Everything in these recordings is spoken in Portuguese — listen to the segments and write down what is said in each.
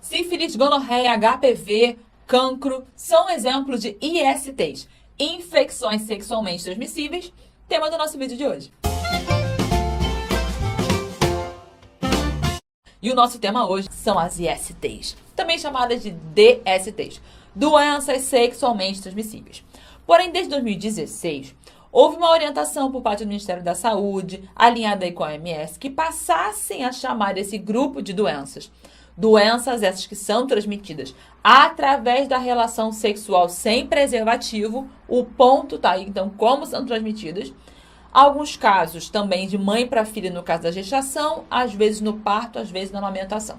Sífilis, gonorreia, HPV, cancro são exemplos de ISTs, infecções sexualmente transmissíveis, tema do nosso vídeo de hoje. E o nosso tema hoje são as ISTs, também chamadas de DSTs, doenças sexualmente transmissíveis. Porém, desde 2016, houve uma orientação por parte do Ministério da Saúde, alinhada aí com a OMS, que passassem a chamar esse grupo de doenças. Doenças essas que são transmitidas através da relação sexual sem preservativo. O ponto tá aí, então, como são transmitidas. Alguns casos também de mãe para filha no caso da gestação, às vezes no parto, às vezes na amamentação.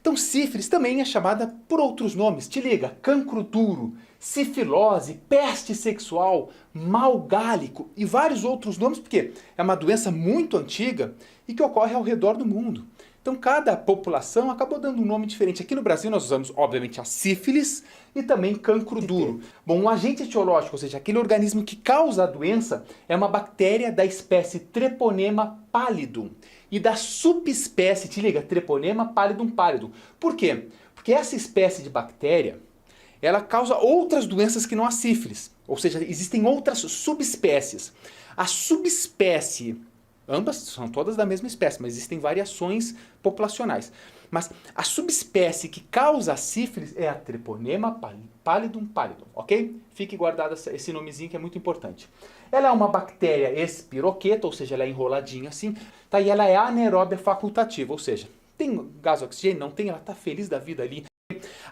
Então, sífilis também é chamada por outros nomes. Te liga, cancro duro, sifilose, peste sexual, mal gálico e vários outros nomes, porque é uma doença muito antiga e que ocorre ao redor do mundo. Então, cada população acabou dando um nome diferente. Aqui no Brasil nós usamos, obviamente, a sífilis e também cancro duro. Bom, um agente etiológico, ou seja, aquele organismo que causa a doença, é uma bactéria da espécie Treponema pallidum e da subespécie, te liga, Treponema pallidum pallidum. Por quê? Porque essa espécie de bactéria, ela causa outras doenças que não a sífilis. Ou seja, existem outras subespécies. A subespécie, ambas são todas da mesma espécie, mas existem variações populacionais. Mas a subespécie que causa a sífilis é a Treponema pallidum pallidum, ok? Fique guardado esse nomezinho que é muito importante. Ela é uma bactéria espiroqueta, ou seja, ela é enroladinha assim, tá? E ela é anaeróbia facultativa, ou seja, tem gás oxigênio? Não tem, ela está feliz da vida ali.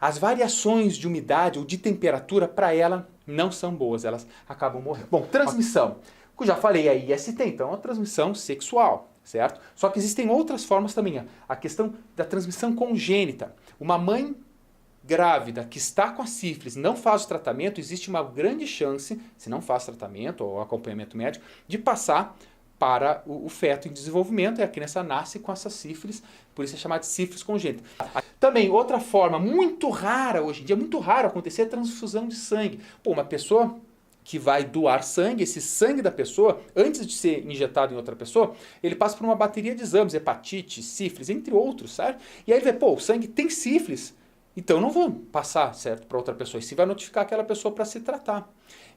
As variações de umidade ou de temperatura para ela não são boas, elas acabam morrendo. Bom, transmissão. Eu já falei, a IST, então, é uma transmissão sexual, certo? Só que existem outras formas também. A questão da transmissão congênita. Uma mãe grávida que está com a sífilis não faz o tratamento, existe uma grande chance, se não faz tratamento ou acompanhamento médico, de passar para o feto em desenvolvimento, e a criança nasce com essa sífilis, por isso é chamada de sífilis congênita. Também, outra forma muito rara hoje em dia, muito raro acontecer, é a transfusão de sangue. Pô, uma pessoa que vai doar sangue, esse sangue da pessoa, antes de ser injetado em outra pessoa, ele passa por uma bateria de exames, hepatite, sífilis, entre outros, certo? E aí ele vê, pô, o sangue tem sífilis, então eu não vou passar, certo, para outra pessoa, e sim vai notificar aquela pessoa para se tratar.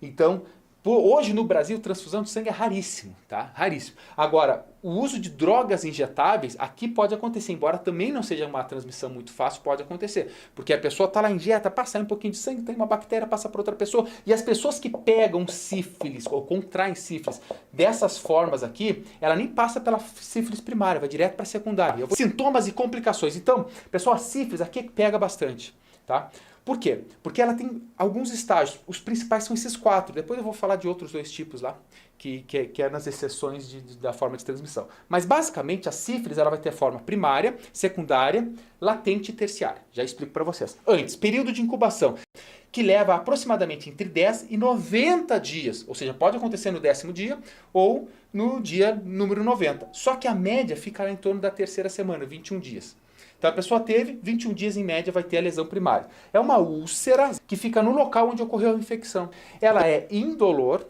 Então, hoje no Brasil, transfusão de sangue é raríssimo, tá? Raríssimo. Agora, o uso de drogas injetáveis aqui pode acontecer, embora também não seja uma transmissão muito fácil, pode acontecer. Porque a pessoa está lá, injeta, passa um pouquinho de sangue, tem uma bactéria, passa para outra pessoa. E as pessoas que pegam sífilis ou contraem sífilis dessas formas aqui, ela nem passa pela sífilis primária, vai direto para a secundária. Sintomas e complicações. Então, pessoal, a sífilis aqui pega bastante, tá? Por quê? Porque ela tem alguns estágios. Os principais são esses 4. Depois eu vou falar de outros 2 tipos lá, que é nas exceções da forma de transmissão. Mas basicamente a sífilis ela vai ter forma primária, secundária, latente e terciária. Já explico para vocês. Antes, período de incubação, que leva aproximadamente entre 10 e 90 dias. Ou seja, pode acontecer no 10º dia ou no dia número 90. Só que a média fica em torno da 3ª semana, 21 dias. Então a pessoa teve 21 dias em média, vai ter a lesão primária. É uma úlcera que fica no local onde ocorreu a infecção. Ela é indolor,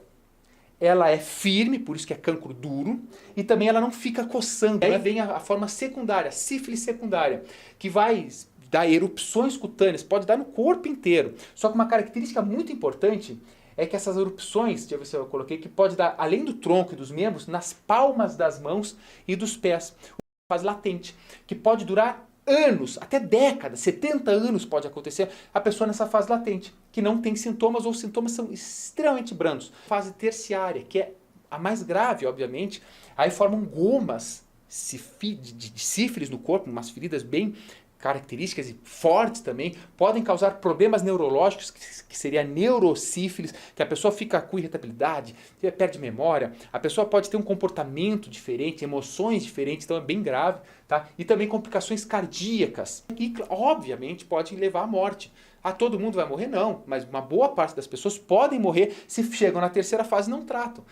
ela é firme, por isso que é cancro duro, e também ela não fica coçando. Aí vem a forma secundária, sífilis secundária, que vai dar erupções cutâneas, pode dar no corpo inteiro. Só que uma característica muito importante é que essas erupções, deixa eu ver se eu coloquei, que pode dar, além do tronco e dos membros, nas palmas das mãos e dos pés. Uma fase latente, que pode durar anos, até décadas, 70 anos pode acontecer a pessoa nessa fase latente, que não tem sintomas ou os sintomas são extremamente brandos. Fase terciária, que é a mais grave, obviamente, aí formam gomas de sífilis no corpo, umas feridas bem características e fortes também, podem causar problemas neurológicos, que seria a neurosífilis, que a pessoa fica com irritabilidade, perde memória, a pessoa pode ter um comportamento diferente, emoções diferentes, então é bem grave, tá? E também complicações cardíacas, e obviamente pode levar à morte. Ah, todo mundo vai morrer? Não, mas uma boa parte das pessoas podem morrer se chegam na 3ª fase e não tratam.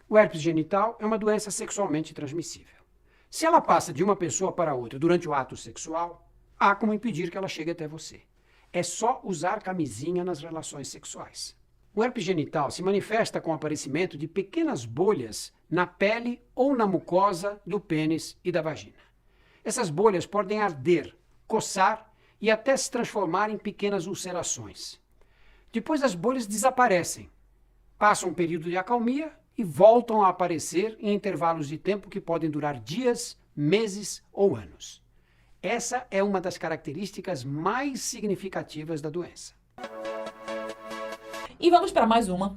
O herpes genital é uma doença sexualmente transmissível. Se ela passa de uma pessoa para outra durante o ato sexual, há como impedir que ela chegue até você. É só usar camisinha nas relações sexuais. O herpes genital se manifesta com o aparecimento de pequenas bolhas na pele ou na mucosa do pênis e da vagina. Essas bolhas podem arder, coçar e até se transformar em pequenas ulcerações. Depois as bolhas desaparecem, passam um período de acalmia e voltam a aparecer em intervalos de tempo que podem durar dias, meses ou anos. Essa é uma das características mais significativas da doença. E vamos para mais uma,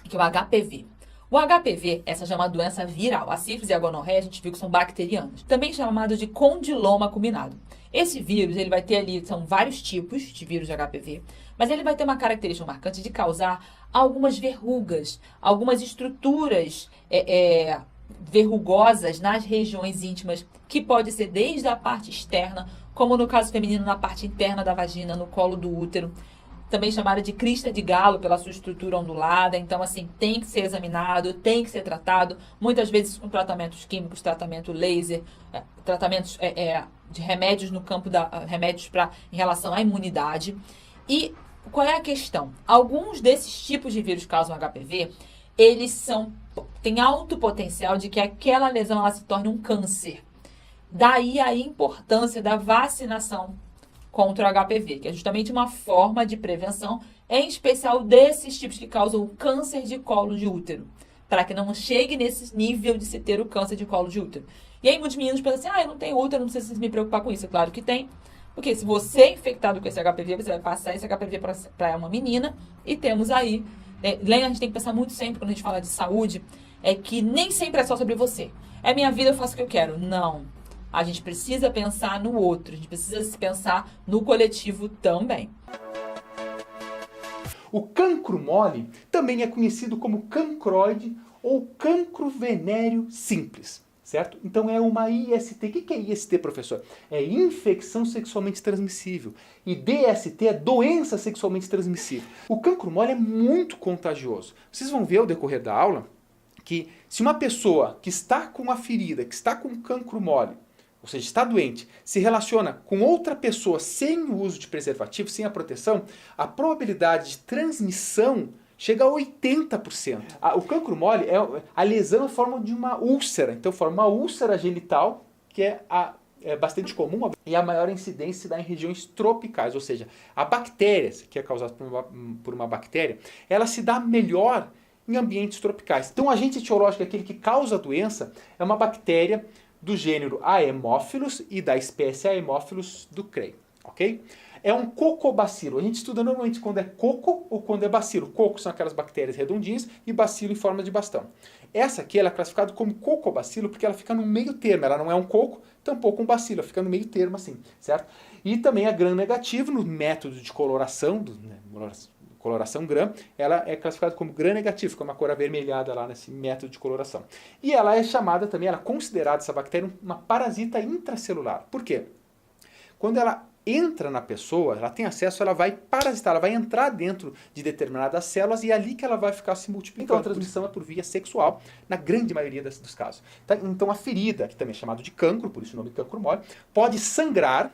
que é o HPV. O HPV, essa já é uma doença viral. A sífilis e a gonorreia a gente viu que são bacterianas. Também chamado de condiloma acuminado. Esse vírus, ele vai ter ali, são vários tipos de vírus de HPV, mas ele vai ter uma característica marcante de causar algumas verrugas, algumas estruturas verrugosas nas regiões íntimas, que pode ser desde a parte externa, como no caso feminino, na parte interna da vagina, no colo do útero. Também chamada de crista de galo pela sua estrutura ondulada. Então, assim, tem que ser examinado, tem que ser tratado. Muitas vezes com tratamentos químicos, tratamento laser, tratamentos de remédios no campo remédios em relação à imunidade. E qual é a questão? Alguns desses tipos de vírus que causam HPV, eles têm alto potencial de que aquela lesão ela se torne um câncer. Daí a importância da vacinação contra o HPV, que é justamente uma forma de prevenção, em especial desses tipos que causam o câncer de colo de útero, para que não chegue nesse nível de se ter o câncer de colo de útero. E aí muitos meninos pensam assim, eu não tenho útero, não preciso me preocupar com isso. Claro que tem, porque se você é infectado com esse HPV, você vai passar esse HPV para uma menina, e temos aí, a gente tem que pensar muito sempre, quando a gente fala de saúde, é que nem sempre é só sobre você. É minha vida, eu faço o que eu quero. Não. A gente precisa pensar no outro, a gente precisa pensar no coletivo também. O cancro mole também é conhecido como cancroide ou cancro venéreo simples, certo? Então é uma IST. O que é IST, professor? É infecção sexualmente transmissível. E DST é doença sexualmente transmissível. O cancro mole é muito contagioso. Vocês vão ver ao decorrer da aula que se uma pessoa que está com uma ferida, que está com cancro mole, ou seja, está doente, se relaciona com outra pessoa sem o uso de preservativo, sem a proteção, a probabilidade de transmissão chega a 80%. O cancro mole, a lesão é forma de uma úlcera. Então forma uma úlcera genital, que é bastante comum, e a maior incidência se dá em regiões tropicais. Ou seja, a bactéria, que é causada por uma bactéria, ela se dá melhor em ambientes tropicais. Então o agente etiológico, aquele que causa a doença, é uma bactéria do gênero Haemophilus e da espécie Haemophilus ducreyi, ok? É um cocobacilo. A gente estuda normalmente quando é coco ou quando é bacilo. Coco são aquelas bactérias redondinhas e bacilo em forma de bastão. Essa aqui ela é classificada como cocobacilo porque ela fica no meio termo. Ela não é um coco, tampouco um bacilo. Ela fica no meio termo assim, certo? E também é gram-negativo no método de coloração, coloração gram, ela é classificada como gram-negativo, com uma cor avermelhada lá nesse método de coloração. E ela é chamada também, ela é considerada, essa bactéria, uma parasita intracelular. Por quê? Quando ela entra na pessoa, ela tem acesso, ela vai parasitar, ela vai entrar dentro de determinadas células e é ali que ela vai ficar se multiplicando. Então a transmissão é por via sexual, na grande maioria dos casos. Tá? Então a ferida, que também é chamado de cancro, por isso o nome cancro mole, pode sangrar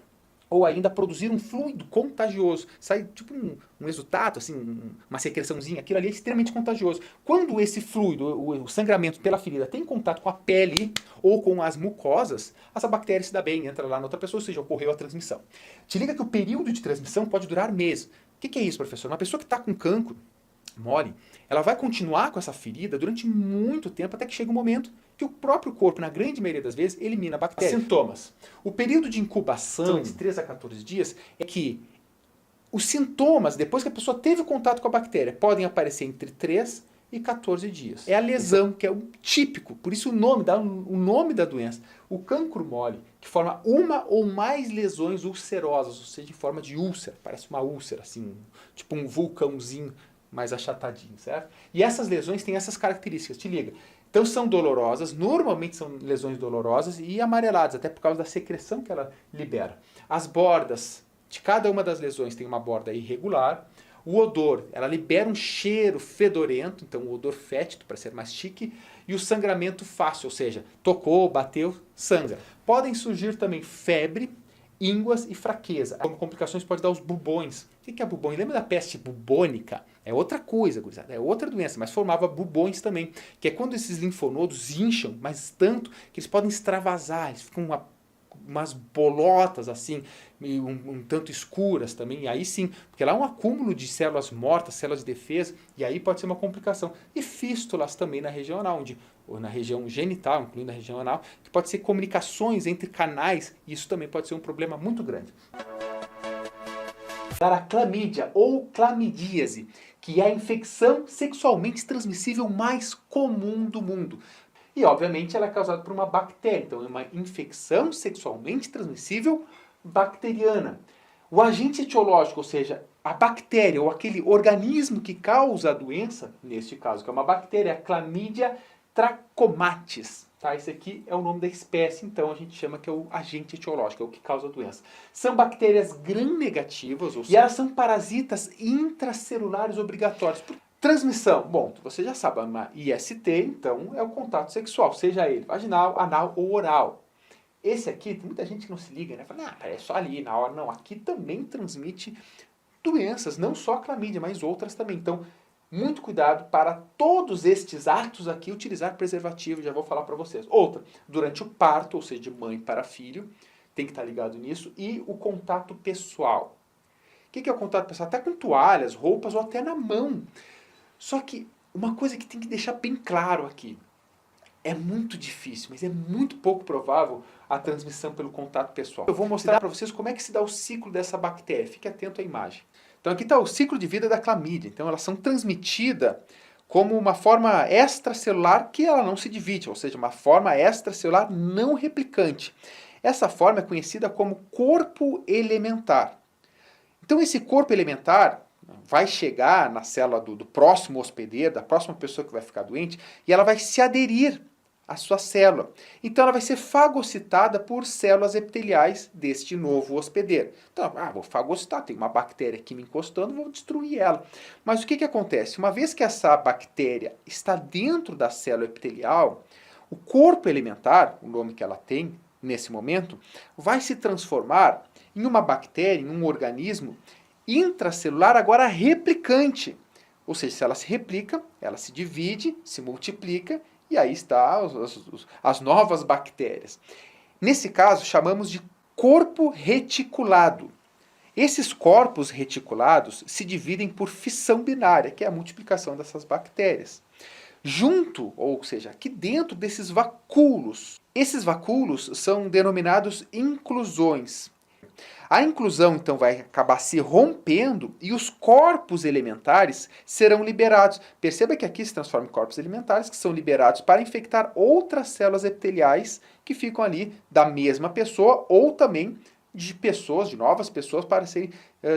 ou ainda produzir um fluido contagioso. Sai tipo um exudato, assim, uma secreçãozinha, aquilo ali é extremamente contagioso. Quando esse fluido, o sangramento pela ferida, tem contato com a pele ou com as mucosas, essa bactéria se dá bem, entra lá na outra pessoa, ou seja, ocorreu a transmissão. Te liga que o período de transmissão pode durar meses. O que é isso, professor? Uma pessoa que está com cancro mole, ela vai continuar com essa ferida durante muito tempo, até que chega um momento que o próprio corpo, na grande maioria das vezes, elimina a bactéria. Sintomas. O período de incubação, de 3 a 14 dias, é que os sintomas, depois que a pessoa teve contato com a bactéria, podem aparecer entre 3 e 14 dias. É a lesão, que é o típico, por isso o nome da doença. O cancro mole, que forma uma ou mais lesões ulcerosas, ou seja, em forma de úlcera, parece uma úlcera, assim, tipo um vulcãozinho mais achatadinho, certo? E essas lesões têm essas características, te liga. Então são dolorosas, normalmente são lesões dolorosas e amareladas, até por causa da secreção que ela libera. As bordas de cada uma das lesões tem uma borda irregular. O odor, ela libera um cheiro fedorento, então um odor fétido para ser mais chique. E o sangramento fácil, ou seja, tocou, bateu, sangra. Podem surgir também febre, ínguas e fraqueza. Como complicações pode dar os bubões. O que é bubões? Lembra da peste bubônica? É outra coisa, gurizada. É outra doença, mas formava bubões também. Que é quando esses linfonodos incham, mas tanto que eles podem extravasar, eles ficam umas bolotas assim, um tanto escuras também, e aí sim, porque lá é um acúmulo de células mortas, células de defesa, e aí pode ser uma complicação. E fístulas também na região anal, ou na região genital, incluindo a região anal, que pode ser comunicações entre canais, e isso também pode ser um problema muito grande. A clamídia ou clamidíase, que é a infecção sexualmente transmissível mais comum do mundo. E, obviamente, ela é causada por uma bactéria. Então, é uma infecção sexualmente transmissível bacteriana. O agente etiológico, ou seja, a bactéria ou aquele organismo que causa a doença, neste caso, que é uma bactéria, é a Chlamydia trachomatis. Tá? Esse aqui é o nome da espécie, então a gente chama que é o agente etiológico, é o que causa a doença. São bactérias gram-negativas, e elas são parasitas intracelulares obrigatórios. Transmissão, bom, você já sabe, uma IST, então, é o contato sexual, seja ele vaginal, anal ou oral. Esse aqui, tem muita gente que não se liga, né? Fala, é só ali, na hora. Não, aqui também transmite doenças, não só a clamídia, mas outras também. Então, muito cuidado para todos estes atos aqui, utilizar preservativo, já vou falar para vocês. Outra, durante o parto, ou seja, de mãe para filho, tem que estar ligado nisso, e o contato pessoal. O que é o contato pessoal? Até com toalhas, roupas ou até na mão. Só que uma coisa que tem que deixar bem claro aqui, é muito difícil, mas é muito pouco provável a transmissão pelo contato pessoal. Eu vou mostrar para vocês como é que se dá o ciclo dessa bactéria. Fique atento à imagem. Então aqui está o ciclo de vida da clamídia. Então elas são transmitidas como uma forma extracelular que ela não se divide, ou seja, uma forma extracelular não replicante. Essa forma é conhecida como corpo elementar. Então esse corpo elementar vai chegar na célula do próximo hospedeiro, da próxima pessoa que vai ficar doente, e ela vai se aderir à sua célula. Então ela vai ser fagocitada por células epiteliais deste novo hospedeiro. Então, vou fagocitar, tem uma bactéria aqui me encostando, vou destruir ela. Mas o que acontece? Uma vez que essa bactéria está dentro da célula epitelial, o corpo elementar, o nome que ela tem nesse momento, vai se transformar em uma bactéria, em um organismo intracelular agora replicante. Ou seja, se ela se replica, ela se divide, se multiplica, e aí está as novas bactérias. Nesse caso, chamamos de corpo reticulado. Esses corpos reticulados se dividem por fissão binária, que é a multiplicação dessas bactérias. Junto, ou seja, aqui dentro desses vacúolos. Esses vacúolos são denominados inclusões. A inclusão, então, vai acabar se rompendo e os corpos elementares serão liberados. Perceba que aqui se transforma em corpos elementares que são liberados para infectar outras células epiteliais que ficam ali da mesma pessoa ou também de pessoas, de novas pessoas, para serem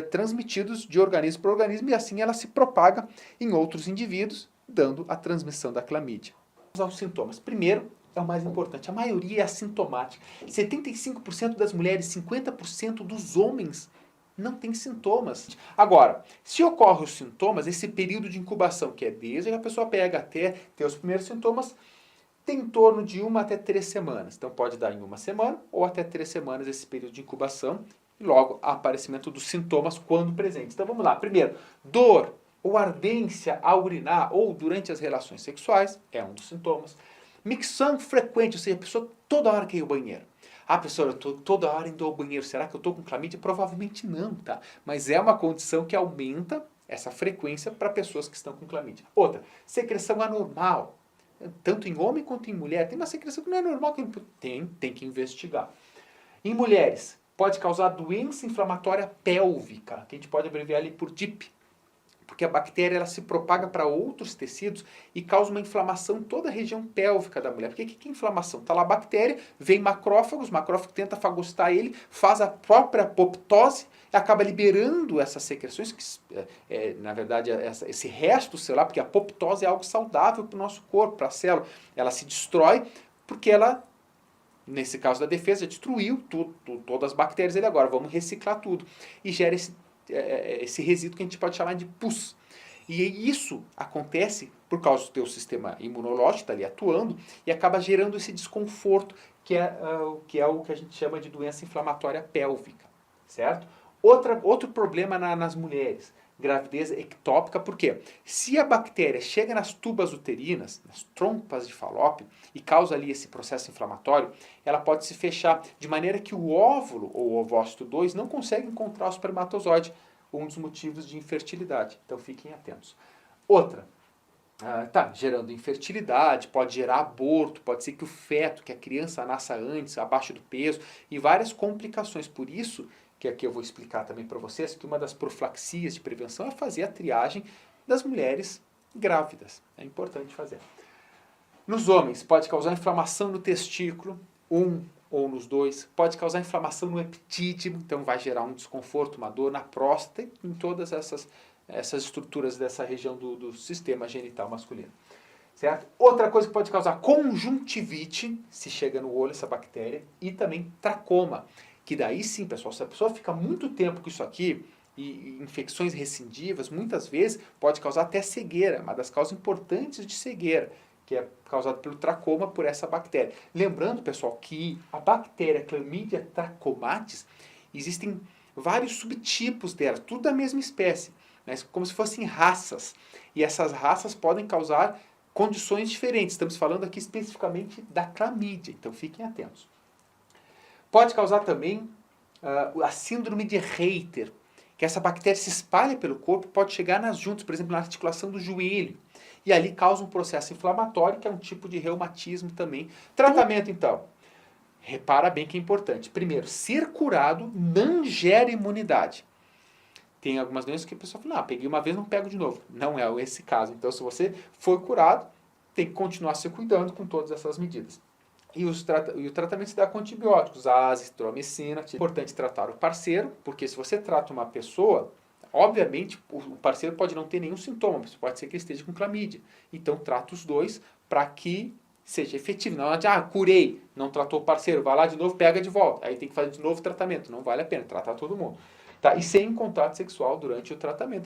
transmitidos de organismo para organismo e assim ela se propaga em outros indivíduos, dando a transmissão da clamídia. Vamos aos sintomas. Primeiro, é o mais importante, a maioria é assintomática. 75% das mulheres, 50% dos homens não tem sintomas. Agora, se ocorrem os sintomas, esse período de incubação, que é desde que a pessoa pega até ter os primeiros sintomas, tem em torno de 1 até 3 semanas. Então pode dar em 1 semana ou até 3 semanas esse período de incubação e logo aparecimento dos sintomas quando presentes. Então vamos lá. Primeiro, dor ou ardência ao urinar ou durante as relações sexuais é um dos sintomas. Micção frequente, ou seja, a pessoa toda hora quer ir ao banheiro. Professor, eu estou toda hora indo ao banheiro, será que eu estou com clamídia? Provavelmente não, tá? Mas é uma condição que aumenta essa frequência para pessoas que estão com clamídia. Outra, secreção anormal. Tanto em homem quanto em mulher. Tem uma secreção que não é normal, tem que investigar. Em mulheres, pode causar doença inflamatória pélvica, que a gente pode abreviar ali por DIP. Porque a bactéria ela se propaga para outros tecidos e causa uma inflamação em toda a região pélvica da mulher. Porque o que é inflamação? Está lá a bactéria, vem macrófagos, o macrófago tenta fagocitar ele, faz a própria apoptose e acaba liberando essas secreções, que na verdade esse resto celular, porque a apoptose é algo saudável para o nosso corpo, para a célula. Ela se destrói porque ela, nesse caso da defesa, destruiu todas as bactérias ali agora. Vamos reciclar tudo. E gera esse resíduo que a gente pode chamar de pus. E isso acontece por causa do teu sistema imunológico, está ali atuando, e acaba gerando esse desconforto, que é o que a gente chama de doença inflamatória pélvica, certo? Outro problema nas mulheres, gravidez ectópica, porque se a bactéria chega nas tubas uterinas, nas trompas de Falópio, e causa ali esse processo inflamatório, ela pode se fechar de maneira que o óvulo, ou o ovócito 2, não consegue encontrar o espermatozoide, um dos motivos de infertilidade. Então fiquem atentos. Outra, gerando infertilidade, pode gerar aborto, pode ser que o feto, que a criança nasça antes, abaixo do peso, e várias complicações. Por isso, que aqui eu vou explicar também para vocês, que uma das profilaxias de prevenção é fazer a triagem das mulheres grávidas. É importante fazer. Nos homens, pode causar inflamação no testículo, ou nos dois, pode causar inflamação no epitídimo, então vai gerar um desconforto, uma dor na próstata, e em todas essas estruturas dessa região do sistema genital masculino. Certo? Outra coisa que pode causar conjuntivite, se chega no olho essa bactéria, e também tracoma, que daí sim, pessoal, se a pessoa fica muito tempo com isso aqui, e infecções recidivas, muitas vezes pode causar até cegueira, uma das causas importantes de cegueira, que é causada pelo tracoma, por essa bactéria. Lembrando, pessoal, que a bactéria Chlamydia trachomatis, existem vários subtipos dela, tudo da mesma espécie, né, como se fossem raças. E essas raças podem causar condições diferentes. Estamos falando aqui especificamente da clamídia, então fiquem atentos. Pode causar também a síndrome de Reiter, que essa bactéria se espalha pelo corpo, pode chegar nas juntas, por exemplo, na articulação do joelho. E ali causa um processo inflamatório, que é um tipo de reumatismo também. Tratamento, então. Repara bem que é importante. Primeiro, ser curado não gera imunidade. Tem algumas doenças que a pessoa fala, peguei uma vez, não pego de novo. Não é esse caso. Então, se você foi curado, tem que continuar se cuidando com todas essas medidas. E o tratamento se dá com antibióticos, azitromicina. É importante tratar o parceiro, porque se você trata uma pessoa, obviamente o parceiro pode não ter nenhum sintoma, mas pode ser que ele esteja com clamídia. Então trata os dois para que seja efetivo. Não adianta, curei, não tratou o parceiro, vai lá de novo, pega de volta. Aí tem que fazer de novo o tratamento. Não vale a pena tratar todo mundo. Tá? E sem contato sexual durante o tratamento.